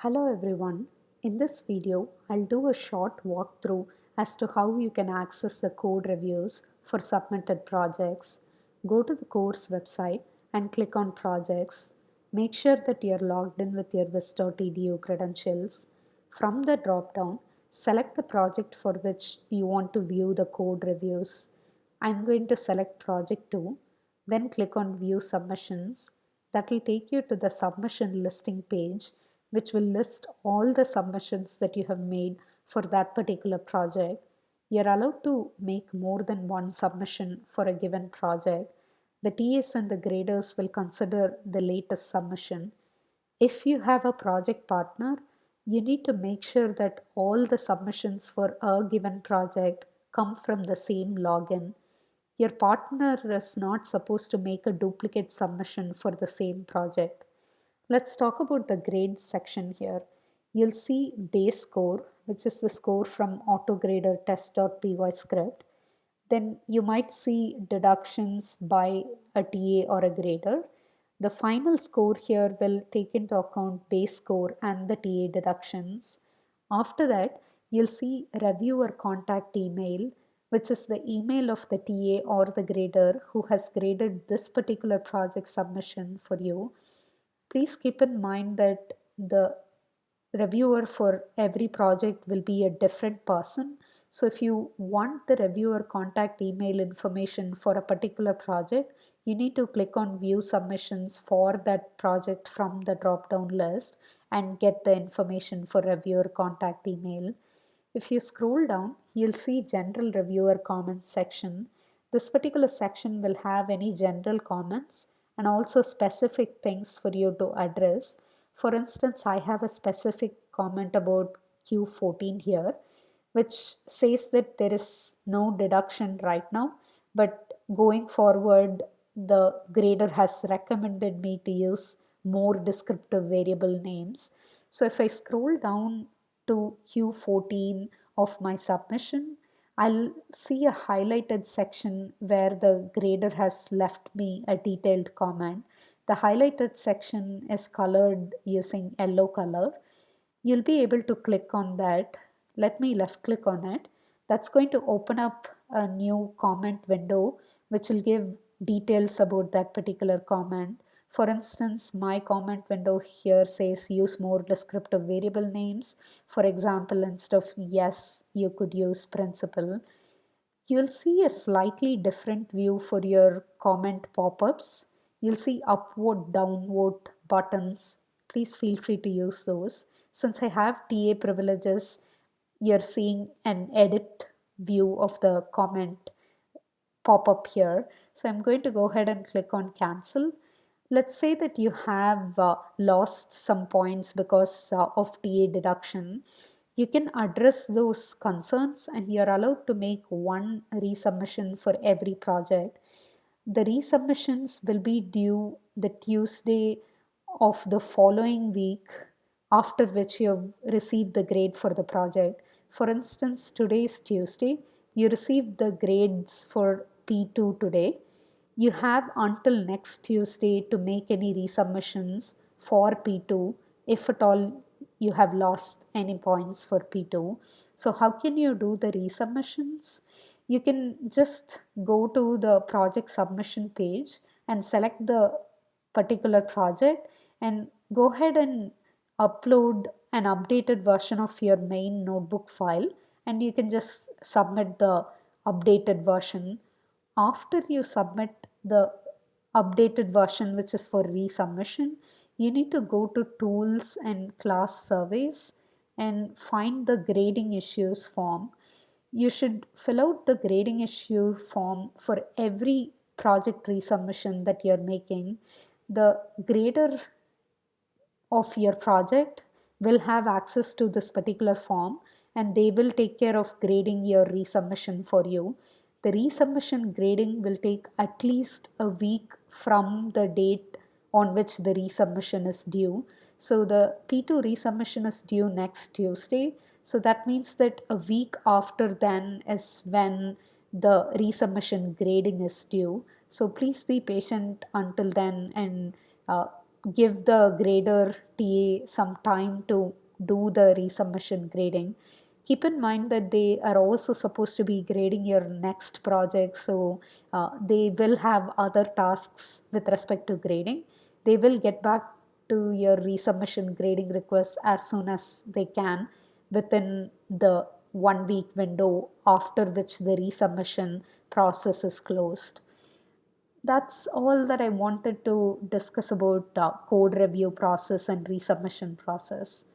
Hello everyone. In this video, I'll do a short walkthrough as to how you can access the code reviews for submitted projects. Go to the course website and click on projects. Make sure that you're logged in with your Vista TDU credentials. From the drop-down, select the project for which you want to view the code reviews. I'm going to select project 2, then click on view submissions. That will take you to the submission listing page, which will list all the submissions that you have made for that particular project. You're allowed to make more than one submission for a given project. The TAs and the graders will consider the latest submission. If you have a project partner, you need to make sure that all the submissions for a given project come from the same login. Your partner is not supposed to make a duplicate submission for the same project. Let's talk about the grades section here. You'll see base score, which is the score from autograder test.py script. Then you might see deductions by a TA or a grader. The final score here will take into account base score and the TA deductions. After that, you'll see reviewer contact email, which is the email of the TA or the grader who has graded this particular project submission for you. Please keep in mind that the reviewer for every project will be a different person. So if you want the reviewer contact email information for a particular project, you need to click on view submissions for that project from the drop down list and get the information for reviewer contact email. If you scroll down, you'll see general reviewer comments section. This particular section will have any general comments and also specific things for you to address. For instance, I have a specific comment about Q14 here, which says that there is no deduction right now, but going forward, the grader has recommended me to use more descriptive variable names. So if I scroll down to Q14 of my submission, I'll see a highlighted section where the grader has left me a detailed comment. The highlighted section is colored using yellow color. You'll be able to click on that. Let me left click on it. That's going to open up a new comment window which will give details about that particular comment. For instance, my comment window here says use more descriptive variable names. For example, instead of yes, you could use principal. You'll see a slightly different view for your comment pop-ups. You'll see upward, downward buttons. Please feel free to use those. Since I have TA privileges, you're seeing an edit view of the comment pop up here. So I'm going to go ahead and click on cancel. Let's say that you have lost some points because of TA deduction. You can address those concerns and you're allowed to make one resubmission for every project. The resubmissions will be due the Tuesday of the following week after which you have received the grade for the project. For instance, today is Tuesday. You received the grades for P2 today. You have until next Tuesday to make any resubmissions for P2 if at all you have lost any points for P2. So how can you do the resubmissions? You can just go to the project submission page and select the particular project and go ahead and upload an updated version of your main notebook file, and you can just submit the updated version. After you submit the updated version, which is for resubmission, you need to go to tools and class surveys and find the grading issues form. You should fill out the grading issue form for every project resubmission that you're making. The grader of your project will have access to this particular form and they will take care of grading your resubmission for you. The resubmission grading will take at least a week from the date on which the resubmission is due. So the P2 resubmission is due next Tuesday. So that means that a week after then is when the resubmission grading is due. So please be patient until then and give the grader TA some time to do the resubmission grading. Keep in mind that they are also supposed to be grading your next project, so they will have other tasks with respect to grading. They will get back to your resubmission grading request as soon as they can within the 1 week window after which the resubmission process is closed. That's all that I wanted to discuss about code review process and resubmission process.